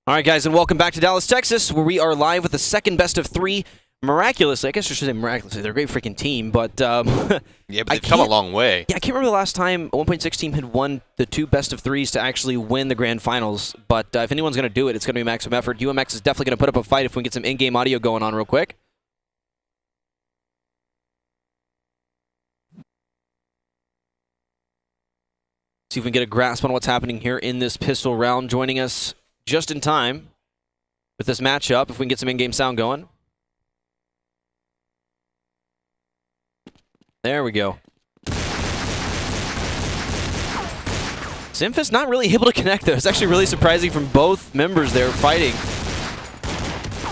All right, guys, and welcome back to Dallas, Texas, where we are live with the second best of three. Miraculously, I guess I should say miraculously, they're a great freaking team, but yeah, but they've come a long way. Yeah, I can't remember the last time a 1.6 team had won the two best of threes to actually win the grand finals. But if anyone's going to do it, it's going to be maximum effort. UMX is definitely going to put up a fight if we can get some in-game audio going on real quick. See if we can get a grasp on what's happening here in this pistol round. Joining us just in time with this matchup, if we can get some in-game sound going. There we go. Simfis not really able to connect, though. It's actually really surprising from both members there fighting.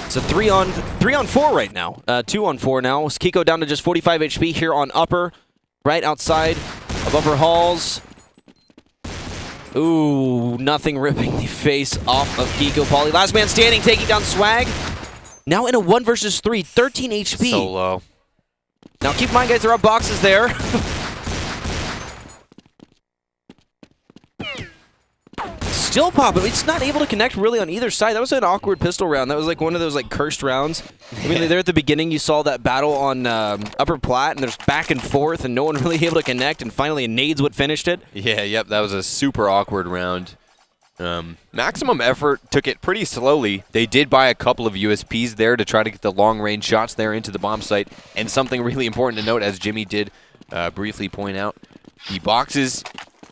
It's a 3-on-4 right now. 2-on-4 now. Kiko down to just 45 HP here on upper, right outside of upper halls. Ooh, nothing ripping the face off of Kiko. Pauly, last man standing, taking down Swag. Now in a 1 versus 3, 13 HP. So low. Now keep in mind, guys, there are boxes there. Still popping. It's not able to connect really on either side. That was an awkward pistol round. That was like one of those like cursed rounds. I mean, there at the beginning, you saw that battle on upper plat, and there's back and forth, and no one really able to connect. And finally, a nade's what finished it. Yeah, yep, that was a super awkward round. Maximum effort took it pretty slowly. They did buy a couple of USPs there to try to get the long-range shots there into the bomb site. And something really important to note, as Jimmy did briefly point out, the boxes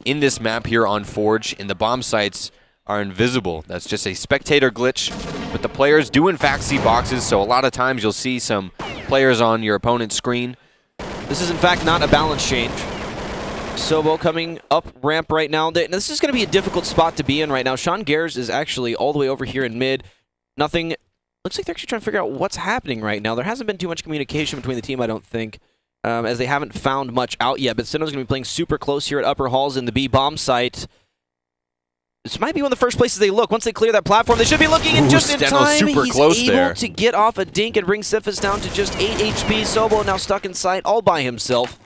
in this map here on Forge in the bomb sites are invisible. That's just a spectator glitch, but the players do in fact see boxes, so a lot of times you'll see some players on your opponent's screen. This is in fact not a balance change. Sobo coming up ramp right now. This is going to be a difficult spot to be in right now. Sean Gers is actually all the way over here in mid. Nothing. Looks like they're actually trying to figure out what's happening right now. There hasn't been too much communication between the team, I don't think, as they haven't found much out yet. But Sinnoh's going to be playing super close here at upper halls in the B bomb site. This might be one of the first places they look. Once they clear that platform, they should be looking, and just in time, super he's close able there to get off a dink and bring Simfis down to just 8 HP. Sobo now stuck inside all by himself.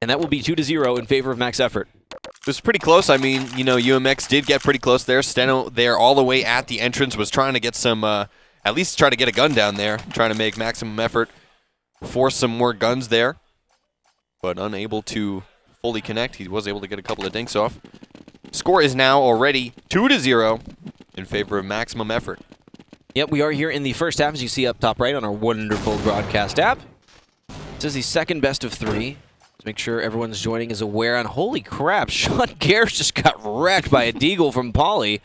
And that will be 2-0 in favor of max effort. It was pretty close. I mean, you know, UMX did get pretty close there. Steno there all the way at the entrance was trying to get some, at least try to get a gun down there, trying to make maximum effort, force some more guns there, but unable to fully connect. He was able to get a couple of dinks off. Score is now already 2-0 in favor of maximum effort. Yep, we are here in the first half, as you see up top right on our wonderful broadcast app. This is the second best of three. Make sure everyone's joining is aware. And holy crap, Sean Gers just got wrecked by a deagle from Pauly.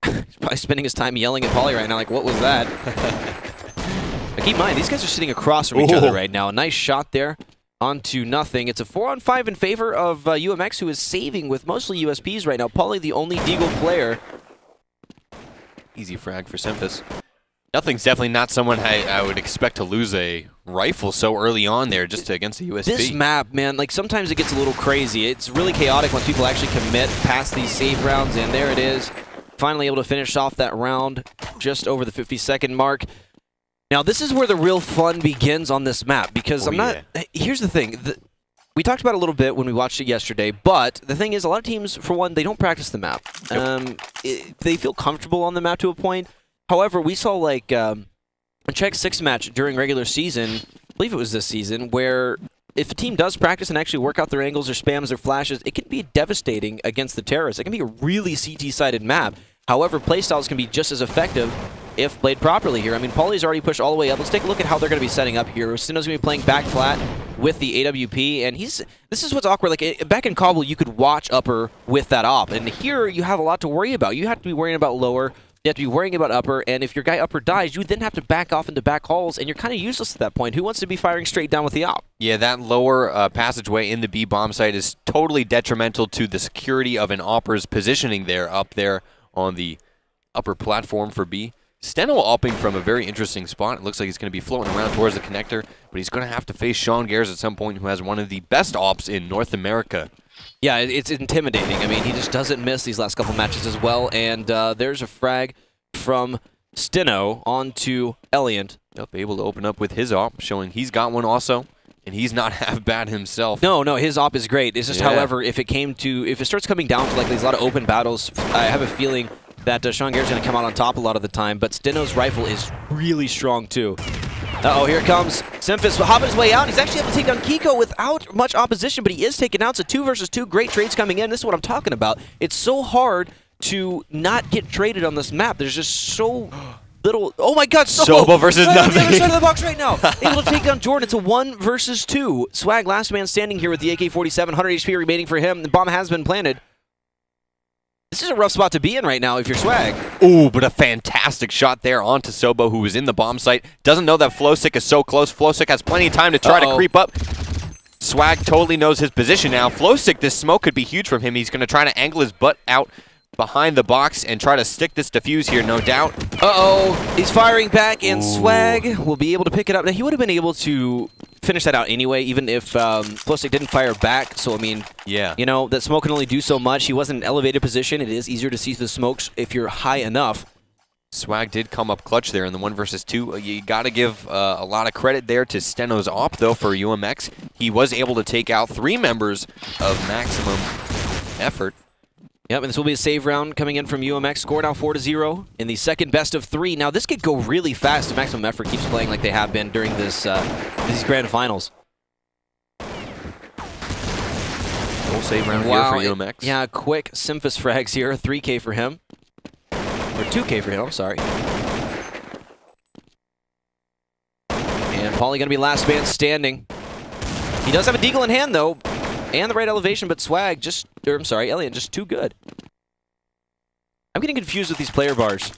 He's probably spending his time yelling at Pauly right now, like, what was that? But keep in mind, these guys are sitting across from each other right now. A nice shot there onto nothing. It's a 4-on-5 in favor of UMX, who is saving with mostly USPs right now. Pauly, the only deagle player. Easy frag for Simfis. Nothing's definitely not someone I would expect to lose a rifle so early on there just against the USP. This map, man, like sometimes it gets a little crazy. It's really chaotic when people actually commit past these save rounds, and there it is. Finally able to finish off that round just over the 50-second mark. Now, this is where the real fun begins on this map, because here's the thing. We talked about it a little bit when we watched it yesterday, but the thing is, a lot of teams, for one, they don't practice the map. They feel comfortable on the map to a point. However, we saw like a Check 6 match during regular season, I believe it was this season, where if a team does practice and actually work out their angles, their spams, their flashes, it can be devastating against the terrorists. It can be a really CT-sided map. However, playstyles can be just as effective if played properly here. I mean, Pauly's already pushed all the way up. Let's take a look at how they're going to be setting up here. Sinnoh's going to be playing back flat with the AWP, and this is what's awkward. Like, back in Kabul, you could watch upper with that op, and here you have a lot to worry about. You have to be worrying about lower. You have to be worrying about upper, and if your guy upper dies, you then have to back off into back halls, and you're kind of useless at that point. Who wants to be firing straight down with the op? Yeah, that lower passageway in the B bomb site is totally detrimental to the security of an opper's positioning there, up there on the upper platform for B. Steno opping from a very interesting spot. It looks like he's going to be floating around towards the connector, but he's going to have to face Sean Gers at some point, who has one of the best ops in North America. Yeah, it's intimidating. I mean, he just doesn't miss these last couple matches as well, and there's a frag from Steno onto Eliant. Yep, able to open up with his op, showing he's got one also. And he's not half bad himself. No, his op is great. It's just, Yeah. however, if it starts coming down to like these a lot of open battles, I have a feeling that Sean Garrett's going to come out on top a lot of the time. But Steno's rifle is really strong too. Uh-oh, here it comes. Simphis hopping his way out. He's actually able to take down Kiko without much opposition, but he is taken out. So 2 versus 2, great trades coming in. This is what I'm talking about. It's so hard to not get traded on this map. There's just so little. Oh my God, Sobo versus right nothing. on the other side of the box right now. Able to take down Jordan. It's a 1 versus 2. Swag, last man standing here with the AK-47. 100 HP remaining for him. The bomb has been planted. This is a rough spot to be in right now if you're Swag. Ooh, but a fantastic shot there onto Sobo, who was in the bomb site. Doesn't know that Flowsick is so close. Flowsick has plenty of time to try to creep up. Swag totally knows his position now. Flowsick, this smoke could be huge from him. He's going to try to angle his butt out behind the box and try to stick this defuse here, no doubt. Uh-oh, he's firing back, and Swag will be able to pick it up. Now, he would have been able to finish that out anyway, even if Flowsick didn't fire back. So, I mean, yeah, you know, that smoke can only do so much. He was in an elevated position. It is easier to see the smokes if you're high enough. Swag did come up clutch there in the 1 versus 2. You got to give a lot of credit there to Steno's op, though, for UMX. He was able to take out 3 members of Maximum Effort. Yep, and this will be a save round coming in from UMX. Score now 4-0 in the second best of 3. Now, this could go really fast if Maximum Effort keeps playing like they have been during this these grand finals. Full save round here for UMX. Yeah, quick Simphis frags here. 3K for him. Or 2K for him, I'm sorry. And Paulie going to be last man standing. He does have a deagle in hand, though. And the right elevation, but Swag just, or I'm sorry, Elliot just too good. I'm getting confused with these player bars.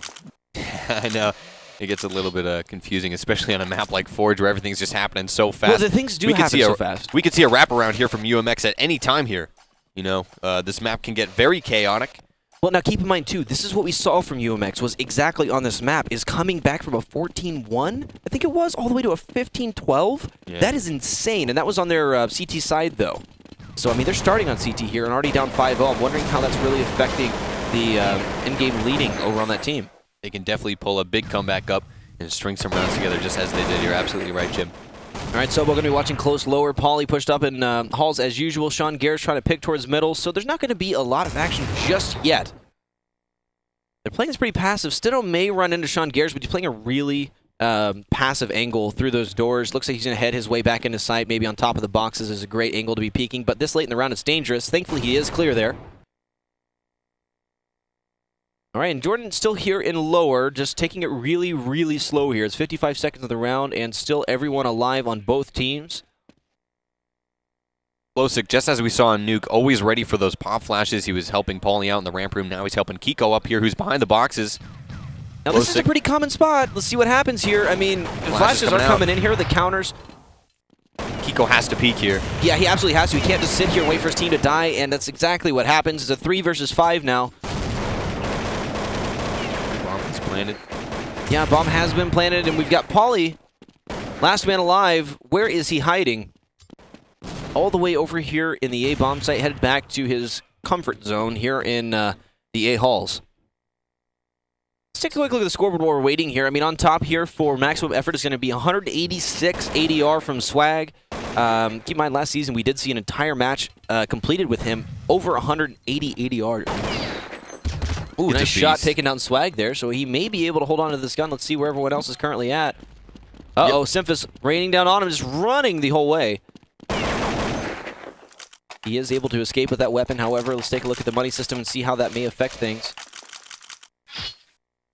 I know. It gets a little bit confusing, especially on a map like Forge where everything's just happening so fast. Well, the things do happen so fast. We could see a wraparound here from UMX at any time here. You know, this map can get very chaotic. Well, now keep in mind, too, this is what we saw from UMX was exactly on this map, is coming back from a 14-1, I think it was, all the way to a 15-12. Yeah. That is insane, and that was on their CT side, though. So, I mean, they're starting on CT here and already down 5-0. I'm wondering how that's really affecting the in-game leading over on that team. They can definitely pull a big comeback up and string some rounds together just as they did. You're absolutely right, Jim. All right, so we're going to be watching close lower. Paulie pushed up in halls as usual. Sean Garrett's trying to pick towards middle, so there's not going to be a lot of action just yet. They're playing this pretty passive. Steno may run into Sean Garrett, but he's playing a really passive angle through those doors. Looks like he's going to head his way back into sight. Maybe on top of the boxes is a great angle to be peeking, but this late in the round, it's dangerous. Thankfully, he is clear there. All right, and Jordan still here in lower, just taking it really, really slow here. It's 55 seconds of the round, and still everyone alive on both teams. Flowsick, just as we saw in Nuke, always ready for those pop flashes. He was helping Paulie out in the ramp room. Now he's helping Kiko up here, who's behind the boxes. Now, this is a pretty common spot. Let's see what happens here. I mean, the flashes are coming in here, the counters. Kiko has to peek here. Yeah, he absolutely has to. He can't just sit here and wait for his team to die, and that's exactly what happens. It's a 3 versus 5 now. Bomb is planted. Yeah, bomb has been planted, and we've got Paulie, last man alive. Where is he hiding? All the way over here in the A bomb site, headed back to his comfort zone here in the A halls. Let's take a quick look at the scoreboard while we're waiting here. I mean, on top here for maximum effort is going to be 186 ADR from Swag. Keep in mind, last season we did see an entire match completed with him over 180 ADR. Ooh, nice shot taking down Swag there, so he may be able to hold on to this gun. Let's see where everyone else is currently at. Uh-oh, Simphis raining down on him, just running the whole way. He is able to escape with that weapon, however. Let's take a look at the money system and see how that may affect things.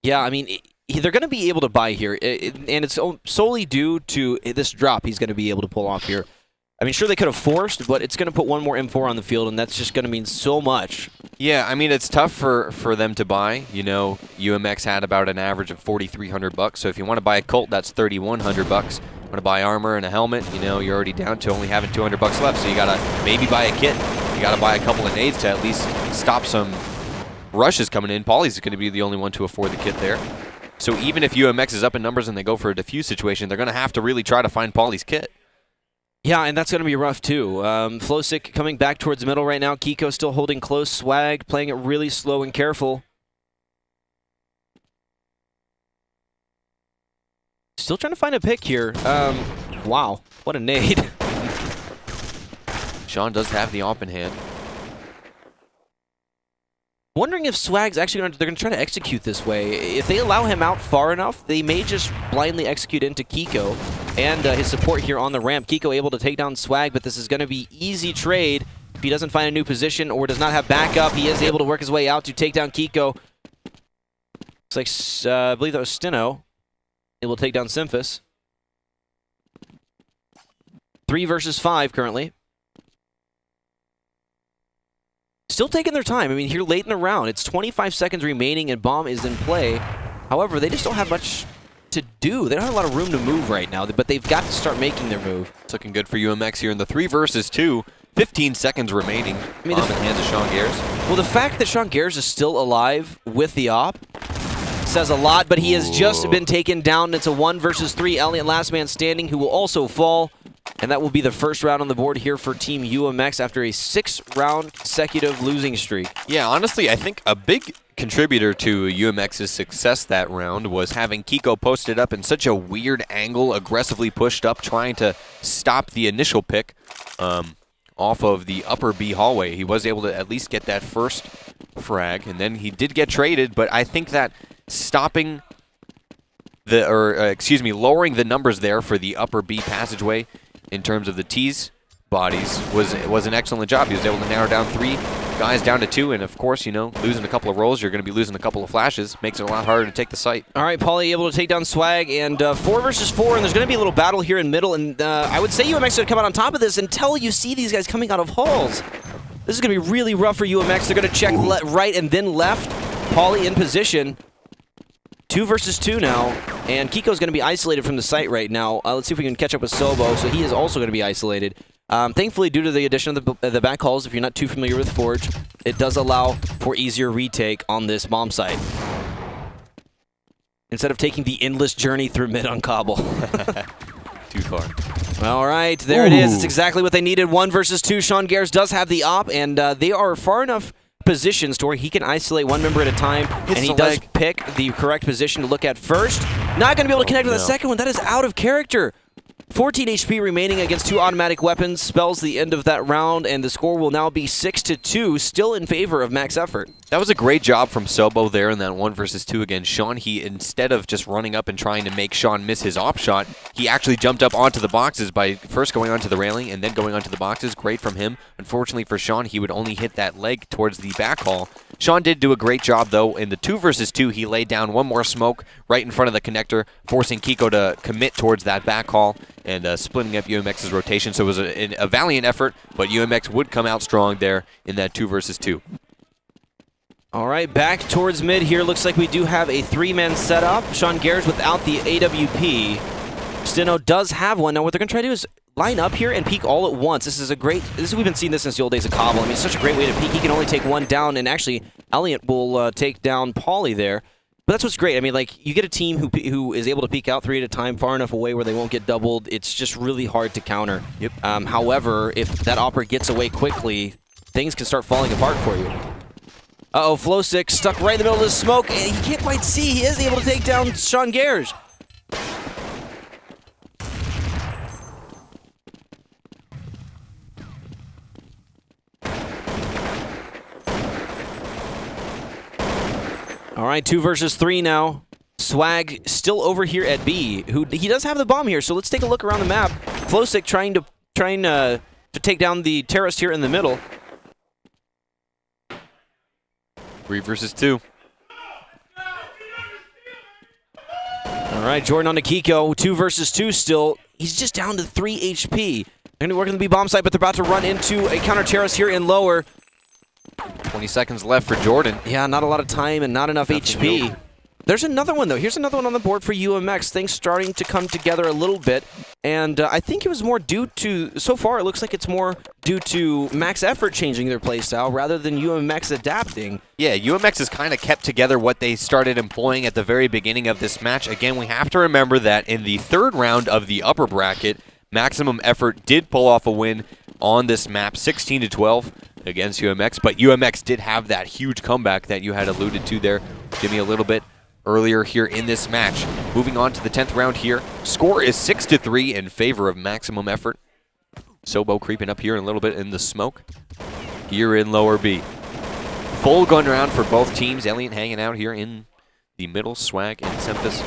Yeah, I mean, they're going to be able to buy here, and it's solely due to this drop he's going to be able to pull off here. I mean, sure, they could have forced, but it's going to put one more M4 on the field, and that's just going to mean so much. Yeah, I mean, it's tough for them to buy. You know, UMX had about an average of $4,300, so if you want to buy a Colt, that's $3,100. Want to buy armor and a helmet, you know, you're already down to only having $200 left, so you got to maybe buy a kit. You got to buy a couple of nades to at least stop some rushes coming in. Paulie's going to be the only one to afford the kit there. So even if UMX is up in numbers and they go for a defuse situation, they're going to have to really try to find Paulie's kit. Yeah, and that's going to be rough, too. Flowsick coming back towards the middle right now. Kiko still holding close. Swag playing it really slow and careful. Still trying to find a pick here. Wow, what a nade. Sean does have the op in hand. Wondering if Swag's actually they're gonna try to execute this way. If they allow him out far enough, they may just blindly execute into Kiko and his support here on the ramp. Kiko able to take down Swag, but this is gonna be easy trade. If he doesn't find a new position or does not have backup, he is able to work his way out to take down Kiko. Looks like, I believe that was Steno. It will take down Symphus. 3 versus 5 currently. Still taking their time. I mean, here late in the round, it's 25 seconds remaining and bomb is in play. However, they just don't have much to do. They don't have a lot of room to move right now, but they've got to start making their move. It's looking good for UMX here in the 3 versus 2. 15 seconds remaining. I mean, bomb in hands of Sean Gares. Well, the fact that Sean Gares is still alive with the op says a lot, but he has just been taken down. It's a 1 versus 3. Elliot, last man standing, who will also fall. And that will be the first round on the board here for Team UMX after a 6-round consecutive losing streak. Yeah, honestly, I think a big contributor to UMX's success that round was having Kiko posted up in such a weird angle, aggressively pushed up, trying to stop the initial pick off of the upper B hallway. He was able to at least get that first frag, and then he did get traded, but I think that stopping lowering the numbers there for the upper B passageway in terms of the T's bodies was an excellent job. He was able to narrow down 3 guys down to 2, and of course, you know, losing a couple of rolls, you're going to be losing a couple of flashes. Makes it a lot harder to take the site. All right, Paulie able to take down Swag, and 4 versus 4, and there's going to be a little battle here in middle, and I would say UMX would come out on top of this until you see these guys coming out of halls. This is going to be really rough for UMX. They're going to check right and then left. Paulie in position. 2 versus 2 now, and Kiko's going to be isolated from the site right now. Let's see if we can catch up with Sobo, so he is also going to be isolated. Thankfully, due to the addition of the back calls, if you're not too familiar with Forge, it does allow for easier retake on this bomb site. Instead of taking the endless journey through mid on Cobble. Too far. All right, there it is. It's exactly what they needed. 1 versus 2. Sean Gares does have the op, and they are far enough positions to where he can isolate one member at a time, and he does pick the correct position to look at first. Not going to be able to connect with the second one. That is out of character. 14 HP remaining against 2 automatic weapons spells the end of that round, and the score will now be 6-2, still in favor of Max Effort. That was a great job from Sobo there in that 1 versus 2 against Sean. He, instead of just running up and trying to make Sean miss his op shot, he actually jumped up onto the boxes by first going onto the railing and then going onto the boxes. Great from him. Unfortunately for Sean, he would only hit that leg towards the back haul. Sean did do a great job, though. In the 2 versus 2, he laid down one more smoke right in front of the connector, forcing Kiko to commit towards that back haul and splitting up UMX's rotation. So it was a valiant effort, but UMX would come out strong there in that 2 versus 2. All right, back towards mid here. Looks like we do have a 3-man setup. Sean Gares without the AWP. Steno does have one. Now what they're going to try to do is line up here and peek all at once. This is a great, we've been seeing this since the old days of Cobble. I mean, it's such a great way to peek. He can only take 1 down, and actually, Elliot will take down Paulie there. But that's what's great. I mean, like, you get a team who is able to peek out 3 at a time far enough away where they won't get doubled. It's just really hard to counter. Yep. However, if that opera gets away quickly, things can start falling apart for you. Uh-oh, Flow6 stuck right in the middle of the smoke, and he can't quite see. He is able to take down Sean Gares. All right, 2 versus 3 now. Swag still over here at B. He does have the bomb here, so let's take a look around the map. Flowsick trying to take down the terrorist here in the middle. 3 versus 2. All right, Jordan on to Kiko. 2 versus 2 still. He's just down to 3 HP. They're going to be working the B bomb site, but they're about to run into a counter terrorist here in lower. 20 seconds left for Jordan. Yeah, not a lot of time and not enough HP. There's another one, though. Here's another one on the board for UMX. Things starting to come together a little bit. And I think it was more due to, so far it looks like it's more due to Max Effort changing their playstyle rather than UMX adapting. Yeah, UMX has kind of kept together what they started employing at the very beginning of this match. Again, we have to remember that in the 3rd round of the upper bracket, Maximum Effort did pull off a win on this map, 16-12 against UMX. But UMX did have that huge comeback that you had alluded to there, Jimmy, a little bit earlier here in this match. Moving on to the 10th round here. Score is 6-3 in favor of Maximum Effort. Sobo creeping up here a little bit in the smoke. Here in lower B. Full gun round for both teams. Elliott hanging out here in the middle. Swag and Semphis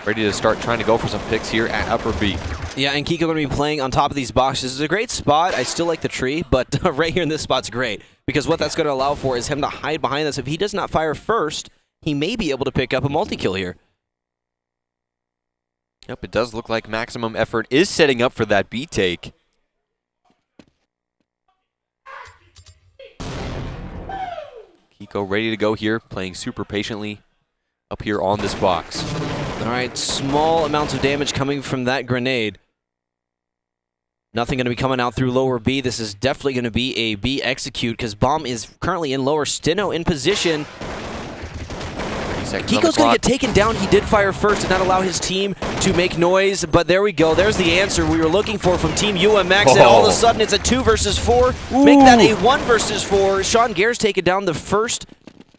ready to start trying to go for some picks here at upper B. Yeah, and Kiko going to be playing on top of these boxes. It's a great spot. I still like the tree, but right here in this spot's great because what that's going to allow for is him to hide behind this. If he does not fire first, he may be able to pick up a multi-kill here. Yep, it does look like Maximum Effort is setting up for that B take. Kiko ready to go here, playing super patiently up here on this box. All right, small amounts of damage coming from that grenade. Nothing going to be coming out through lower B. This is definitely going to be a B execute because Bomb is currently in lower. Steno in position. Kiko's going to get taken down. He did fire first and not allow his team to make noise, but there we go. There's the answer we were looking for from Team UMX, and all of a sudden it's a 2 versus 4. Ooh. Make that a 1 versus 4. Sean Gare's taken down the first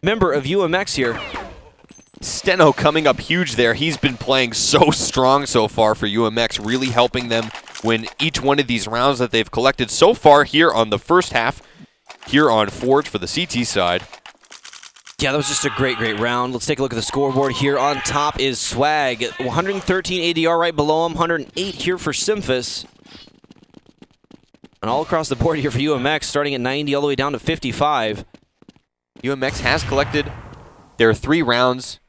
member of UMX here. Steno coming up huge there. He's been playing so strong so far for UMX, really helping them win each one of these rounds that they've collected so far here on the first half, here on Forge for the CT side. Yeah, that was just a great, great round. Let's take a look at the scoreboard here. On top is Swag. 113 ADR right below him. 108 here for Semphis. And all across the board here for UMX, starting at 90 all the way down to 55. UMX has collected their 3 rounds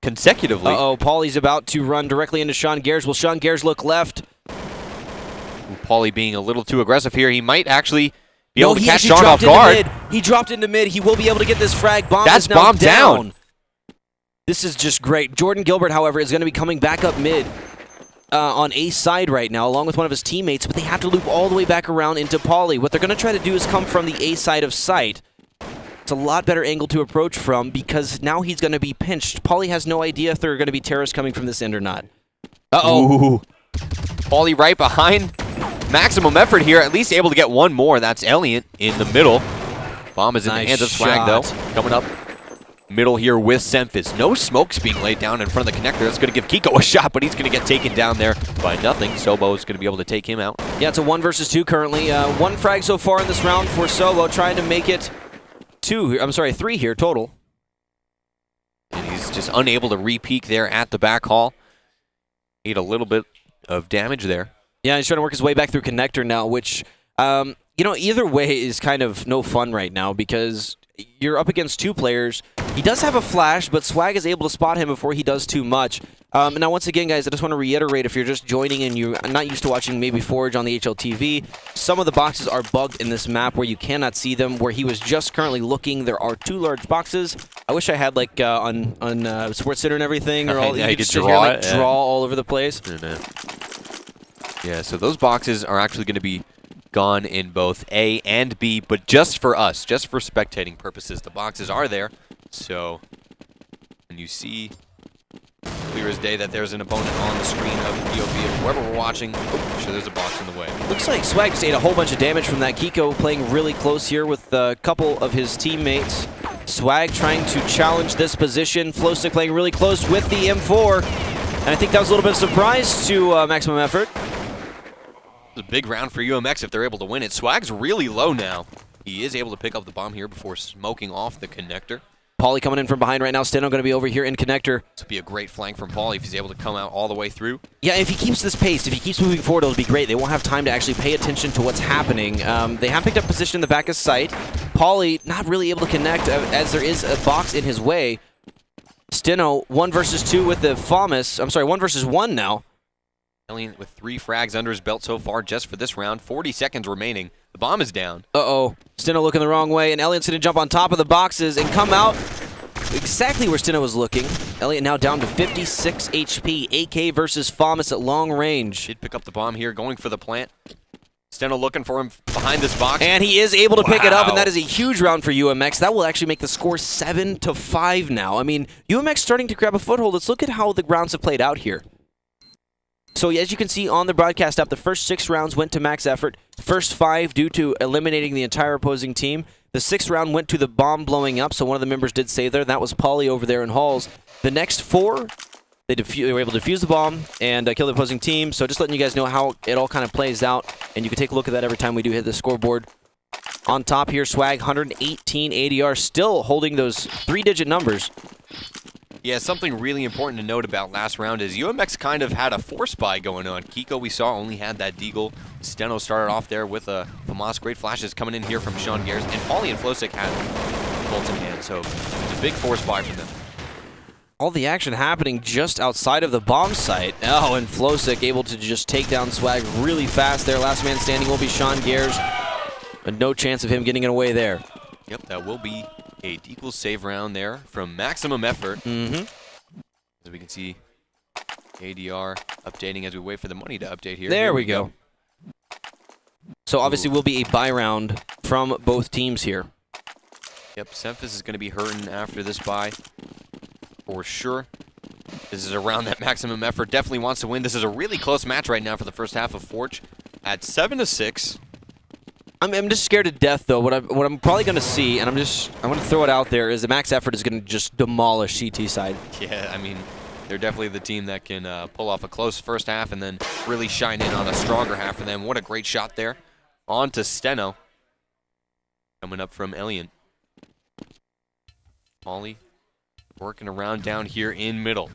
consecutively. Uh-oh, Paulie's about to run directly into Sean Gares. Will Sean Gares look left? Paulie being a little too aggressive here. He might actually be able to catch Sean off guard. He dropped into mid. He will be able to get this frag. Bomb That's is now bomb down. This is just great. Jordan Gilbert, however, is going to be coming back up mid on A side right now, along with one of his teammates, but they have to loop all the way back around into Paulie. What they're going to try to do is come from the A side of site. It's a lot better angle to approach from because now he's going to be pinched. Paulie has no idea if there are going to be terrorists coming from this end or not. Uh-oh. Paulie right behind. Maximum Effort here, at least able to get one more. That's Elliott in the middle. Bomb is in the hands of Swag, though. Coming up middle here with Semphis. No smokes being laid down in front of the connector. That's going to give Kiko a shot, but he's going to get taken down there by nothing. Sobo is going to be able to take him out. Yeah, it's a 1 versus 2 currently. 1 frag so far in this round for Sobo, trying to make it 3 here total. And he's just unable to re-peek there at the back hall. Need a little bit of damage there. Yeah, he's trying to work his way back through connector now, which, you know, either way is kind of no fun right now because you're up against 2 players. He does have a flash, but Swag is able to spot him before he does too much. Now, once again, guys, I just want to reiterate, if you're just joining and you're not used to watching maybe Forge on the HLTV, some of the boxes are bugged in this map where you cannot see them. Where he was just currently looking, there are 2 large boxes. I wish I had, like, on Sports Center and everything, or all you could just sit here, like, draw all over the place. Yeah, so those boxes are actually going to be gone in both A and B, but just for us, just for spectating purposes. The boxes are there, so when you see clear as day that there's an opponent on the screen of the POV of whoever we're watching, I'm sure there's a box in the way. Looks like Swag just ate a whole bunch of damage from that. Kiko playing really close here with a couple of his teammates. Swag trying to challenge this position. Flowstick playing really close with the M4. And I think that was a little bit of a surprise to Maximum Effort. It's a big round for UMX if they're able to win it. Swag's really low now. He is able to pick up the bomb here before smoking off the connector. Paulie coming in from behind right now. Steno going to be over here in connector. This would be a great flank from Paulie if he's able to come out all the way through. Yeah, if he keeps this pace, if he keeps moving forward, it'll be great. They won't have time to actually pay attention to what's happening. They have picked up position in the back of sight. Paulie not really able to connect as there is a box in his way. Steno 1 versus 2 with the FAMAS. I'm sorry, 1 versus 1 now. Elliott with 3 frags under his belt so far just for this round. 40 seconds remaining. The bomb is down. Uh-oh. Steno looking the wrong way, and Elliott's going to jump on top of the boxes and come out exactly where Steno was looking. Elliott now down to 56 HP. AK versus FAMAS at long range. Did pick up the bomb here, going for the plant. Steno looking for him behind this box. And he is able to pick it up, and that is a huge round for UMX. That will actually make the score 7-5 now. I mean, UMX starting to grab a foothold. Let's look at how the rounds have played out here. So as you can see on the broadcast app, the first 6 rounds went to max effort. The first 5 due to eliminating the entire opposing team. The 6th round went to the bomb blowing up, so one of the members did save there. That was Paulie over there in Halls. The next 4 They were able to defuse the bomb and kill the opposing team. So just letting you guys know how it all kind of plays out. And you can take a look at that every time we do hit the scoreboard. On top here, Swag, 118 ADR, still holding those 3-digit numbers. Yeah, something really important to note about last round is UMX kind of had a force buy going on. Kiko, we saw, only had that Deagle. Steno started off there with a FAMAS. Great flashes coming in here from Sean Gares. And Pauly and Flosik had bolts in hand, so it was a big force buy for them. All the action happening just outside of the bomb site. Oh, and Flosik able to just take down Swag really fast there. Last man standing will be Sean Gares. But no chance of him getting it away there. Yep, that will be a Deagle save round there from Maximum Effort. As we can see, ADR updating as we wait for the money to update here. There we go. So obviously will be a buy round from both teams here. Yep, Semphis is going to be hurting after this buy for sure. This is a round that Maximum Effort definitely wants to win. This is a really close match right now for the first half of Forge at 7-6. I'm just scared to death, though. What I'm probably going to see, and I'm going to throw it out there, is the Max Effort is going to just demolish CT side. Yeah, I mean, they're definitely the team that can pull off a close first half and then really shine in on a stronger half for them. What a great shot there. On to Steno. Coming up from Elian. Pauly working around down here in middle.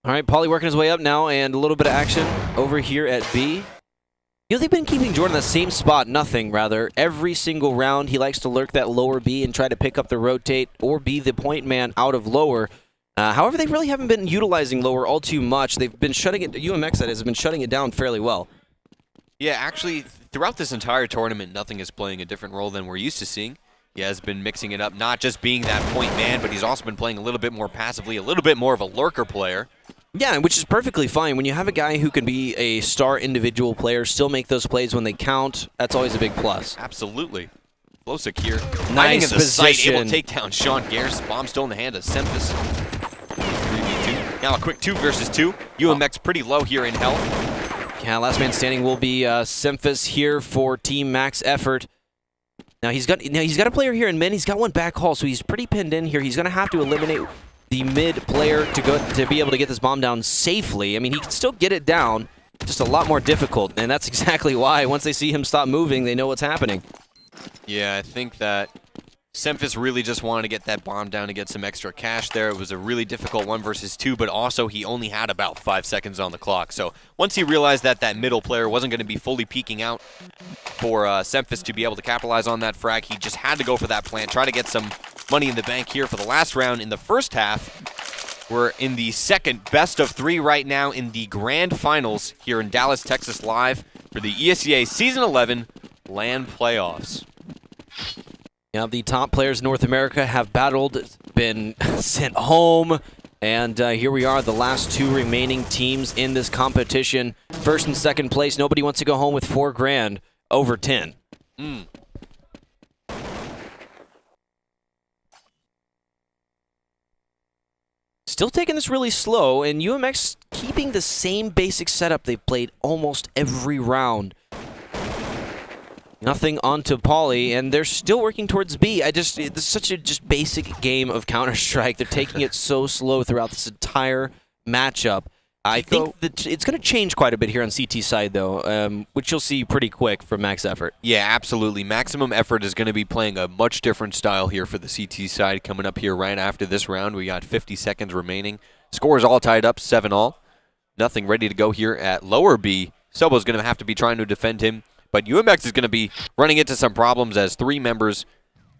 All right, Pauly working his way up now, and a little bit of action over here at B. You know, they've been keeping Jordan in the same spot, rather. Every single round, he likes to lurk that lower B and try to pick up the rotate or be the point man out of lower. However, they really haven't been utilizing lower all too much. They've been shutting it, UMX that is, has been shutting it down fairly well. Yeah, actually, throughout this entire tournament, nothing is playing a different role than we're used to seeing. He has been mixing it up, not just being that point man, but he's also been playing a little bit more passively, a little bit more of a lurker player. Yeah, which is perfectly fine. When you have a guy who can be a star individual player, still make those plays when they count, that's always a big plus. Absolutely. Flosik here. Nice position. Able to take down Sean Gares. Bomb still in the hand of Semphis. 3v2. Now a quick 2 versus 2. UMX pretty low here in health. Yeah, last man standing will be Semphis here for Team Max Effort. Now he's got a player here in mid. He's got one back haul, so he's pretty pinned in here. He's going to have to eliminate the mid player to be able to get this bomb down safely. I mean, he can still get it down, just a lot more difficult, and that's exactly why. Once they see him stop moving, they know what's happening. Yeah, I think that Semphis really just wanted to get that bomb down to get some extra cash there. It was a really difficult 1 versus 2, but also he only had about 5 seconds on the clock. So once he realized that that middle player wasn't going to be fully peeking out for Semphis to be able to capitalize on that frag, he just had to go for that plant, try to get some money in the bank here for the last round in the first half. We're in the second best of 3 right now in the grand finals here in Dallas, Texas live for the ESEA Season 11 LAN playoffs. Yeah, the top players in North America have battled, been sent home, and here we are, the last 2 remaining teams in this competition. First and second place, nobody wants to go home with $4 grand over 10. Still taking this really slow, and UMX keeping the same basic setup they've played almost every round. Nothing onto Pauly, and they're still working towards B. It's such a just basic game of Counter-Strike. They're taking it so slow throughout this entire matchup. I think that it's going to change quite a bit here on CT side, though, which you'll see pretty quick from Max Effort. Yeah, absolutely. Maximum Effort is going to be playing a much different style here for the CT side coming up here right after this round. We got 50 seconds remaining. Score is all tied up, 7-all. Nothing ready to go here at lower B. Sobo's going to have to be trying to defend him, but UMX is going to be running into some problems as 3 members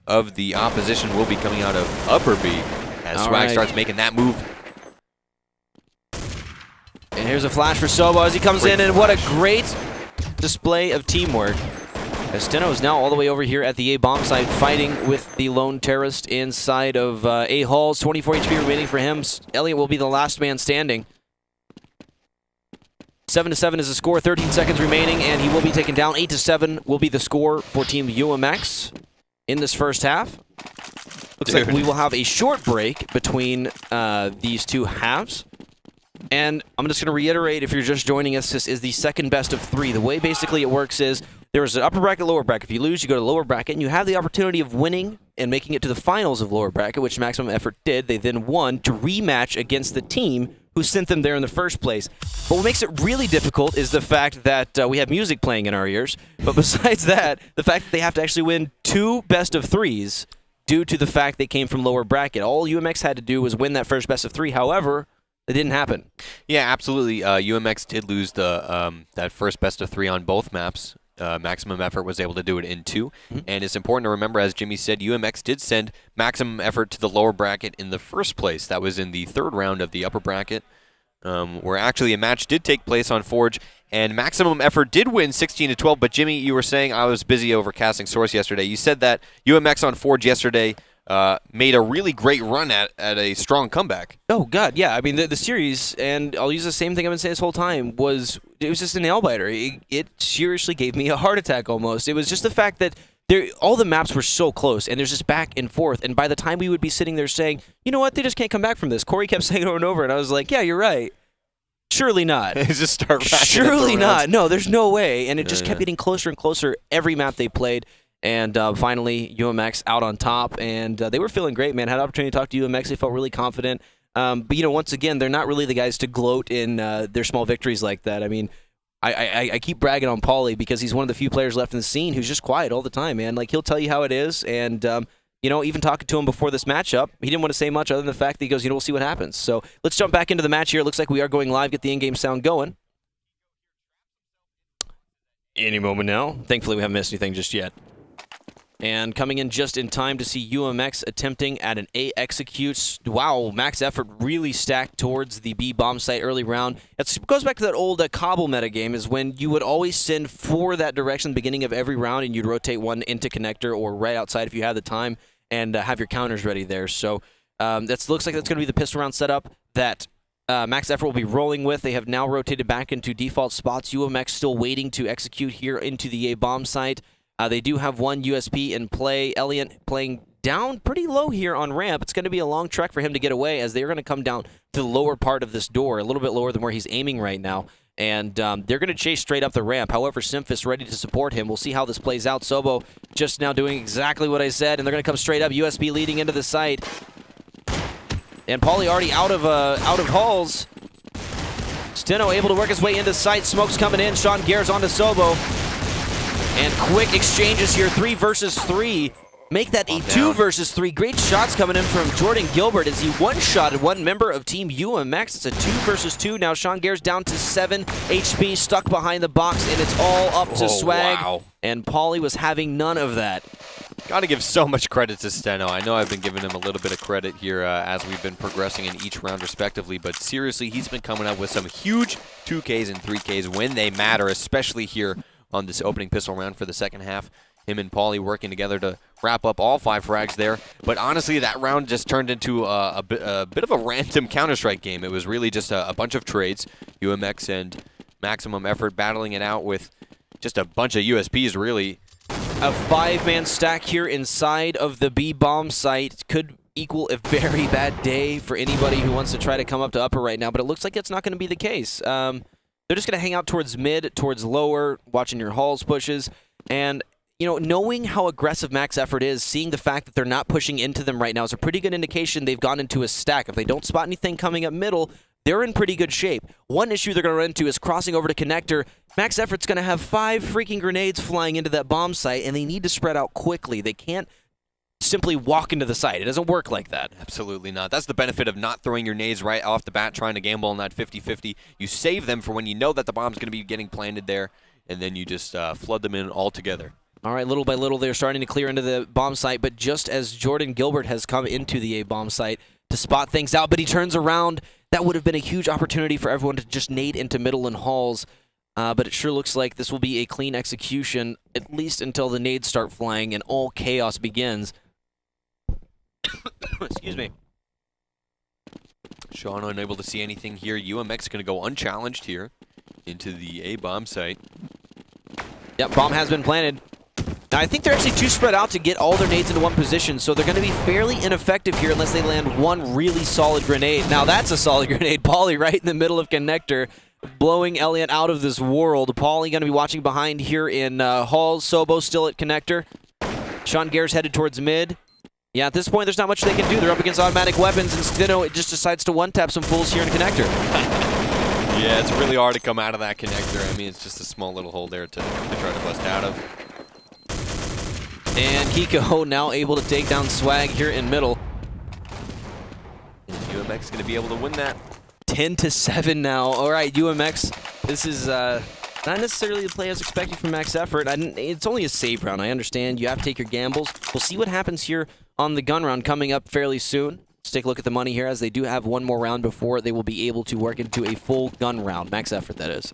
of the opposition will be coming out of upper B as Swag starts making that move. And here's a flash for Sobo as he comes in, and what a great display of teamwork. Steno is now all the way over here at the A bomb site fighting with the lone terrorist inside of A halls. 24 HP remaining for him. Elliot will be the last man standing. 7-7 is the score, 13 seconds remaining, and he will be taken down. 8-7 will be the score for Team UMX in this first half. Looks like we will have a short break between these 2 halves. And I'm just going to reiterate, if you're just joining us, this is the second best of 3. The way basically it works is there is an upper bracket, lower bracket. If you lose, you go to the lower bracket, and you have the opportunity of winning and making it to the finals of lower bracket, which Maximum Effort did. They then won to rematch against the team who sent them there in the first place. But what makes it really difficult is the fact that we have music playing in our ears. But besides that, the fact that they have to actually win 2 best of 3s due to the fact they came from lower bracket. All UMX had to do was win that first best of 3. However, it didn't happen. Yeah, absolutely. UMX did lose the that first best of 3 on both maps. Maximum Effort was able to do it in 2. And it's important to remember, as Jimmy said, UMX did send Maximum Effort to the lower bracket in the first place. That was in the 3rd round of the upper bracket, where actually a match did take place on Forge, and Maximum Effort did win 16-12. But Jimmy, you were saying, I was busy over casting Source yesterday. You said that UMX on Forge yesterday made a really great run at a strong comeback. Oh, God, yeah. I mean, the series, and I'll use the same thing I've been saying this whole time, it was just a nail-biter. It seriously gave me a heart attack almost. It was just the fact that all the maps were so close, and there's just back and forth, and by the time we would be sitting there saying, you know what, they just can't come back from this. Corey kept saying it over and over, and I was like, yeah, you're right. Surely not. Just start Surely not. No, there's no way. And it just kept getting closer and closer every map they played. And finally, UMX out on top, and they were feeling great, man. Had an opportunity to talk to UMX. They felt really confident. But, you know, once again, they're not really the guys to gloat in their small victories like that. I mean, I keep bragging on Pauly because he's one of the few players left in the scene who's just quiet all the time, man. Like, he'll tell you how it is, and, you know, even talking to him before this matchup, he didn't want to say much other than the fact that he goes, you know, we'll see what happens. So let's jump back into the match here. It looks like we are going live, get the in-game sound going. Any moment now. Thankfully, we haven't missed anything just yet. And coming in just in time to see UMX attempting at an A execute. Wow, Max Effort really stacked towards the B bomb site early round. It goes back to that old Cobble meta game, is when you would always send for that direction at the beginning of every round, and you'd rotate one into connector or right outside if you had the time, and have your counters ready there. So that looks like that's going to be the pistol round setup that Max Effort will be rolling with. They have now rotated back into default spots. UMX still waiting to execute here into the A bomb site. They do have one USP in play. Elliot playing down pretty low here on ramp. It's going to be a long trek for him to get away, as they're going to come down to the lower part of this door, a little bit lower than where he's aiming right now. And they're going to chase straight up the ramp. However, Simphus ready to support him. We'll see how this plays out. Sobo just now doing exactly what I said, and they're going to come straight up. USP leading into the site. And Pauly already out of halls. Steno able to work his way into sight. Smoke's coming in. Sean Gare's onto Sobo. And quick exchanges here, 3 versus 3. Make that a 2 versus 3. Great shots coming in from Jordan Gilbert as he one-shotted one member of Team UMX. It's a 2 versus 2. Now Sean Gare's down to 7 HP, stuck behind the box, and it's all up to Swag. Wow. And Pauly was having none of that. Got to give so much credit to Steno. I know I've been giving him a little bit of credit here as we've been progressing in each round respectively, but seriously, he's been coming up with some huge 2Ks and 3Ks when they matter, especially here on this opening pistol round for the second half. Him and Pauly working together to wrap up all 5 frags there. But honestly, that round just turned into a bit of a random Counter-Strike game. It was really just a bunch of trades. UMX and Maximum Effort battling it out with just a bunch of USPs, really. A 5-man stack here inside of the B bomb site could equal a very bad day for anybody who wants to try to come up to upper right now, but it looks like it's not going to be the case. They're just going to hang out towards mid, towards lower, watching your halls pushes. And, you know, knowing how aggressive Max Effort is, seeing the fact that they're not pushing into them right now is a pretty good indication they've gone into a stack. If they don't spot anything coming up middle, they're in pretty good shape. One issue they're going to run into is crossing over to connector. Max Effort's going to have 5 freaking grenades flying into that bomb site, and they need to spread out quickly. They can't simply walk into the site. It doesn't work like that. Absolutely not. That's the benefit of not throwing your nades right off the bat, trying to gamble on that 50-50. You save them for when you know that the bomb's going to be getting planted there, and then you just flood them in altogether. All right, little by little, they're starting to clear into the bomb site, but just as Jordan Gilbert has come into the A bomb site to spot things out, but he turns around, that would have been a huge opportunity for everyone to just nade into middle and halls. But it sure looks like this will be a clean execution, at least until the nades start flying and all chaos begins. Excuse me. Sean unable to see anything here. UMX going to go unchallenged here into the A bomb site. Yep, bomb has been planted. Now, I think they're actually too spread out to get all their nades into one position, so they're going to be fairly ineffective here unless they land one really solid grenade. Now, that's a solid grenade. Pauly right in the middle of connector, blowing Elliott out of this world. Pauly going to be watching behind here in Halls. Sobo still at connector. Sean Gare's headed towards mid. Yeah, at this point, there's not much they can do. They're up against automatic weapons, and Stino it just decides to one-tap some fools here in connector. Yeah, it's really hard to come out of that connector. I mean, it's just a small little hole there to try to bust out of. And Kiko now able to take down Swag here in middle. And UMX is going to be able to win that. 10-7 now. All right, UMX. This is not necessarily the play as expected from Max Effort. It's only a save round. I understand. You have to take your gambles. We'll see what happens here on the gun round coming up fairly soon. Let's take a look at the money here, as they do have one more round before they will be able to work into a full gun round. Max Effort, that is.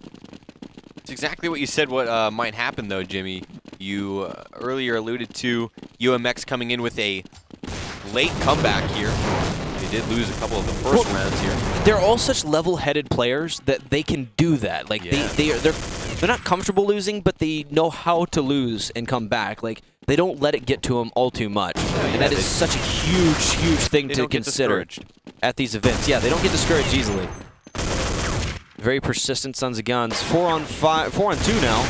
It's exactly what you said what might happen, though, Jimmy. You earlier alluded to UMX coming in with a late comeback here. They did lose a couple of the first rounds here. They're all such level-headed players that they can do that. Like yeah. they're not comfortable losing, but they know how to lose and come back. Like they don't let it get to them all too much, and that is such a huge thing to consider at these events. Yeah, they don't get discouraged easily. Very persistent Sons of Guns. 4 on 2 now.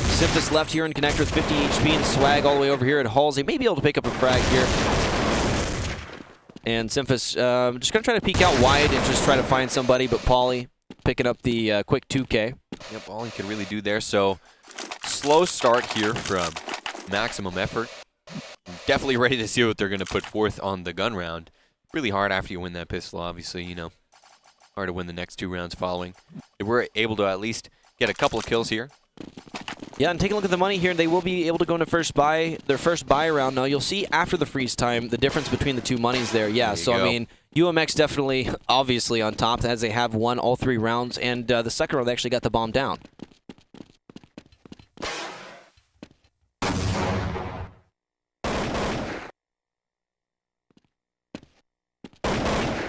Simphus left here in connector with 50 HP and Swag all the way over here at Halls. They may be able to pick up a frag here. And Simphus just going to try to peek out wide and just try to find somebody, but Pauly picking up the quick 2K. Yep, all he could really do there. So slow start here from Maximum Effort. Definitely ready to see what they're going to put forth on the gun round. Really hard after you win that pistol, obviously, you know. Hard to win the next 2 rounds following. They were able to at least get a couple of kills here. Yeah, and take a look at the money here. They will be able to go into their first buy round. Now, you'll see after the freeze time the difference between the 2 monies there. Yeah, so, I mean, UMX definitely, obviously, on top as they have won all 3 rounds. And the second round, they actually got the bomb down.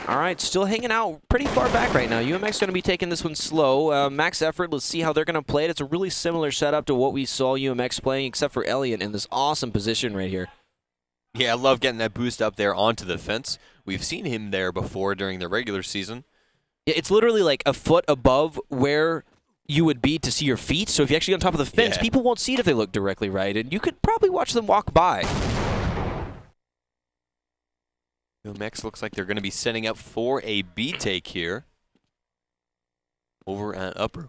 All right, still hanging out pretty far back right now. UMX going to be taking this one slow. Max Effort, let's see how they're going to play it. It's a really similar setup to what we saw UMX playing, except for Elliott in this awesome position right here. Yeah, I love getting that boost up there onto the fence. We've seen him there before during the regular season. Yeah, it's literally like a foot above where you would be to see your feet. So if you're actually on top of the fence, people won't see it if they look directly right, and you could probably watch them walk by. UMX looks like they're going to be setting up for a B take here over at upper.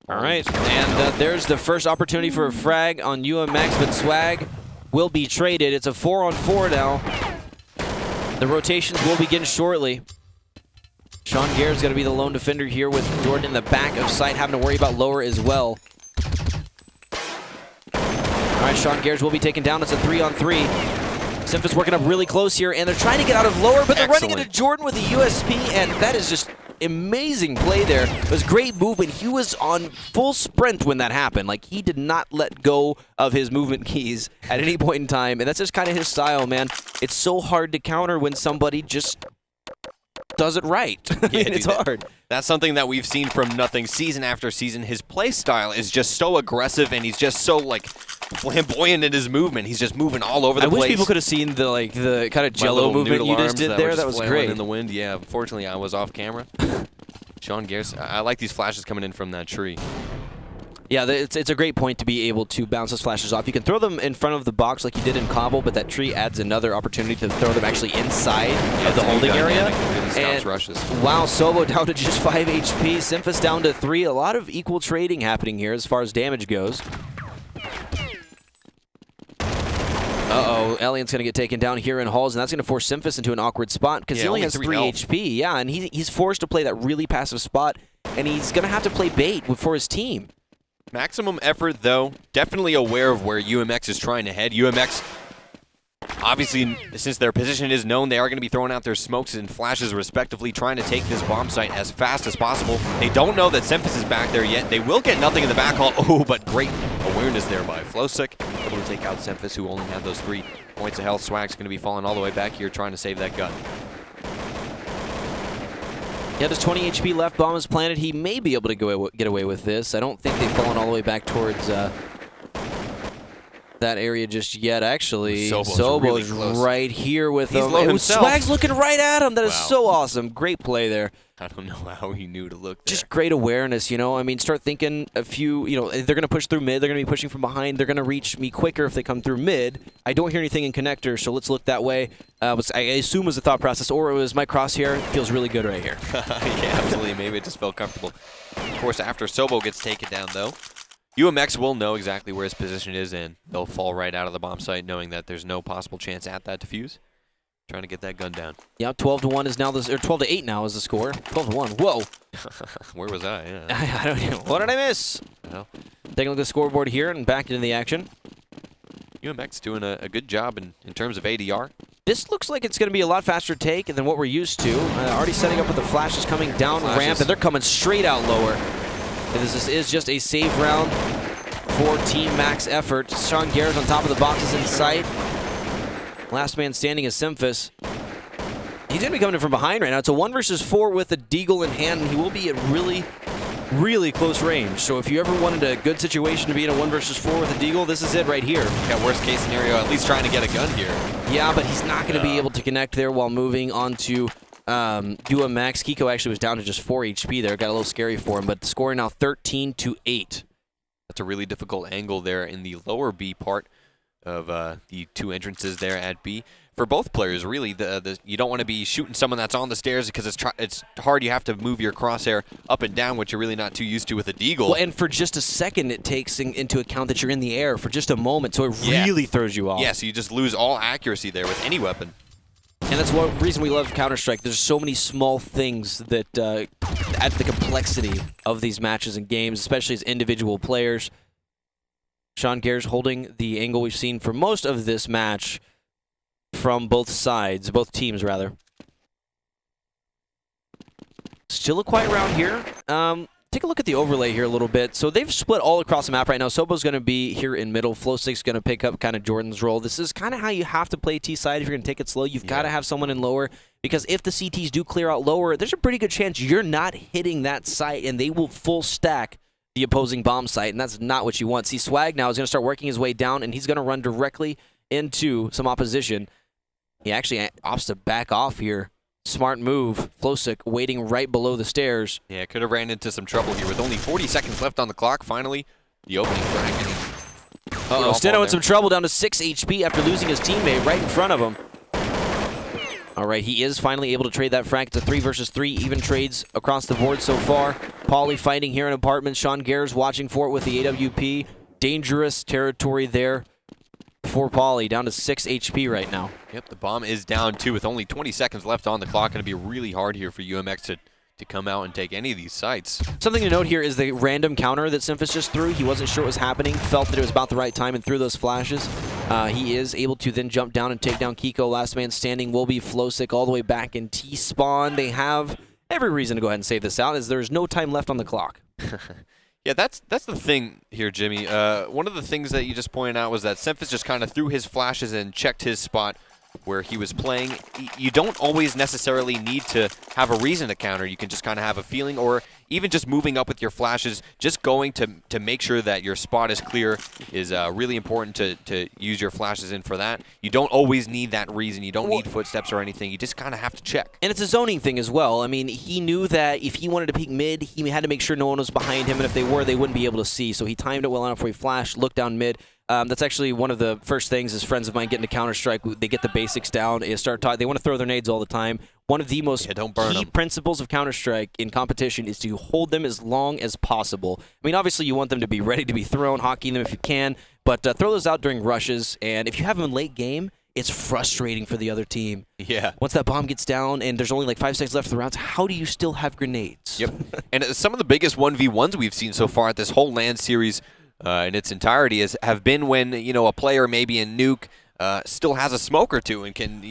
All right, and there's the first opportunity for a frag on UMX, but Swag will be traded. It's a 4-on-4 now. The rotations will begin shortly. Sean Gare's going to be the lone defender here with Jordan in the back of sight, having to worry about lower as well. All right, Sean Gare's will be taken down. It's a 3-on-3. Simphus working up really close here, and they're trying to get out of lower, but they're running into Jordan with a USP, and that is just amazing play there. It was great movement. He was on full sprint when that happened. Like, he did not let go of his movement keys at any point in time, and that's just kind of his style, man. It's so hard to counter when somebody just does it right. Yeah, it's hard. That's something that we've seen from Nothing season after season. His play style is just so aggressive, and he's just so, like, flamboyant in his movement. He's just moving all over the place. I wish people could have seen the kind of jello movement you just did there. That was great. In the wind. Yeah, unfortunately, I was off camera. Sean Gares, I like these flashes coming in from that tree. Yeah, it's a great point to be able to bounce those flashes off. You can throw them in front of the box like you did in Cobble, but that tree adds another opportunity to throw them actually inside of the holding area. And rushes. Wow, Sobo down to just 5 HP, Simphus down to 3. A lot of equal trading happening here as far as damage goes. Uh-oh, Elliott's going to get taken down here in Halls, and that's going to force Simphus into an awkward spot because he only has 3 HP. Yeah, and he's forced to play that really passive spot, and he's going to have to play bait for his team. Maximum Effort, though, definitely aware of where UMX is trying to head. UMX, obviously, since their position is known, they are going to be throwing out their smokes and flashes respectively, trying to take this bomb site as fast as possible. They don't know that Simphus is back there yet. They will get nothing in the back hall. Oh, but great awareness there by Flowsick. Able to take out Simphus, who only had those 3 points of health. Swag's going to be falling all the way back here, trying to save that gun. Yeah, there's 20 HP left. Bomb is planted. He may be able to get away with this. I don't think they've fallen all the way back towards that area just yet, actually. Sobo's really Sobo's close. right here with him. low himself. Swag's looking right at him. That is Wow. so awesome. Great play there. I don't know how he knew to look there. Just great awareness, you know. I mean, start thinking a few, you know, they're going to push through mid. They're going to be pushing from behind. They're going to reach me quicker if they come through mid. I don't hear anything in connector, so let's look that way. I assume was the thought process, or it was my crosshair. Feels really good right here. Yeah, absolutely. Maybe it just felt comfortable. Of course, after Sobo gets taken down, though, UMX will know exactly where his position is, and they'll fall right out of the bomb site, knowing that there's no possible chance at that defuse. Trying to get that gun down. Yeah, 12-1 is now this, or 12-8 now is the score. 12-1. Whoa. Where was I? Yeah. I don't know. What did I miss? Well, Taking a look at the scoreboard here and back into the action. UMX doing a good job in terms of ADR. This looks like it's going to be a lot faster take than what we're used to. Already setting up with the flashes coming down ramp, and they're coming straight out lower. And this is just a save round for Team Max effort. Sean Garrett's on top of the boxes in sight. Last man standing is Simphis. He's going to be coming in from behind right now. It's a 1 versus 4 with a deagle in hand, and he will be at really close range. So if you ever wanted a good situation to be in a 1 versus 4 with a deagle, this is it right here. Yeah, worst case scenario, at least trying to get a gun here. Yeah, but he's not going to be able to connect there while moving on to UMX. Kiko actually was down to just 4 HP there. Got a little scary for him, but the score now 13-8. That's a really difficult angle there in the lower B part of the two entrances there at B. For both players, really, you don't want to be shooting someone that's on the stairs because it's hard. You have to move your crosshair up and down, which you're really not too used to with a deagle. Well, and for just a second, it takes into account that you're in the air for just a moment, so it really throws you off. Yeah, so you just lose all accuracy there with any weapon. And that's one reason we love Counter-Strike. There's so many small things that add to the complexity of these matches and games, especially as individual players. Sean Garrett's holding the angle we've seen for most of this match from both sides, both teams, rather. Still a quiet round here. Take a look at the overlay here a little bit. So they've split all across the map right now. Sobo's going to be here in middle. Flow6's going to pick up kind of Jordan's role. This is kind of how you have to play T-side if you're going to take it slow. You've got to have someone in lower, because if the CTs do clear out lower, there's a pretty good chance you're not hitting that site, and they will full stack the opposing bomb site, and that's not what you want. See, Swag now is going to start working his way down, and he's going to run directly into some opposition. He actually opts to back off here. Smart move. Flosic waiting right below the stairs. Yeah, could have ran into some trouble here with only 40 seconds left on the clock. Finally, the opening frag. Uh-oh, Steno in some trouble, down to 6 HP after losing his teammate right in front of him. All right, he is finally able to trade that frag. It's a 3 versus 3, even trades across the board so far. Pauly fighting here in apartment. Sean Garrett's watching for it with the AWP. Dangerous territory there for Pauly, down to 6 HP right now. Yep, the bomb is down too with only 20 seconds left on the clock. Going to be really hard here for UMX to come out and take any of these sites. Something to note here is the random counter that Simphis just threw. He wasn't sure what was happening, felt that it was about the right time, and threw those flashes. He is able to then jump down and take down Kiko. Last man standing will be Flosic all the way back in T-spawn. They have every reason to go ahead and save this out, as there's no time left on the clock. Yeah, that's the thing here, Jimmy. One of the things that you just pointed out was that Simphis just kind of threw his flashes and checked his spot where he was playing. You don't always necessarily need to have a reason to counter. You can just kind of have a feeling, or even just moving up with your flashes, just going to make sure that your spot is clear is really important to use your flashes in for that. You don't always need that reason. You don't need footsteps or anything. You just kind of have to check. And it's a zoning thing as well. I mean, he knew that if he wanted to peek mid, he had to make sure no one was behind him, and if they were, they wouldn't be able to see. So he timed it well enough where he flashed, looked down mid. That's actually one of the first things as friends of mine get into Counter-Strike. They get the basics down. They want to throw their nades all the time. One of the most key principles of Counter-Strike in competition is to hold them as long as possible. I mean, obviously, you want them to be ready to be thrown, hockeying them if you can, but throw those out during rushes. And if you have them in late game, it's frustrating for the other team. Yeah. Once that bomb gets down and there's only like 5 seconds left of the rounds, how do you still have grenades? Yep. And some of the biggest 1v1s we've seen so far at this whole LAN series in its entirety have been when, a player maybe in Nuke still has a smoke or two and can,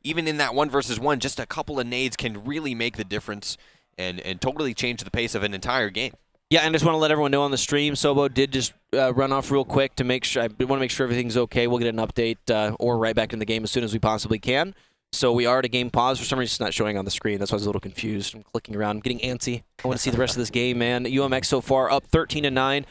even in that 1 versus 1, just a couple of nades can really make the difference and totally change the pace of an entire game. Yeah, and I just want to let everyone know on the stream, Sobo did just run off real quick to make sure. I want to make sure everything's okay. We'll get an update or right back in the game as soon as we possibly can. So we are at a game pause. For some reason, it's not showing on the screen. That's why I was a little confused. I'm clicking around. I'm getting antsy. I want to see the rest of this game, man. UMX so far up 13-9.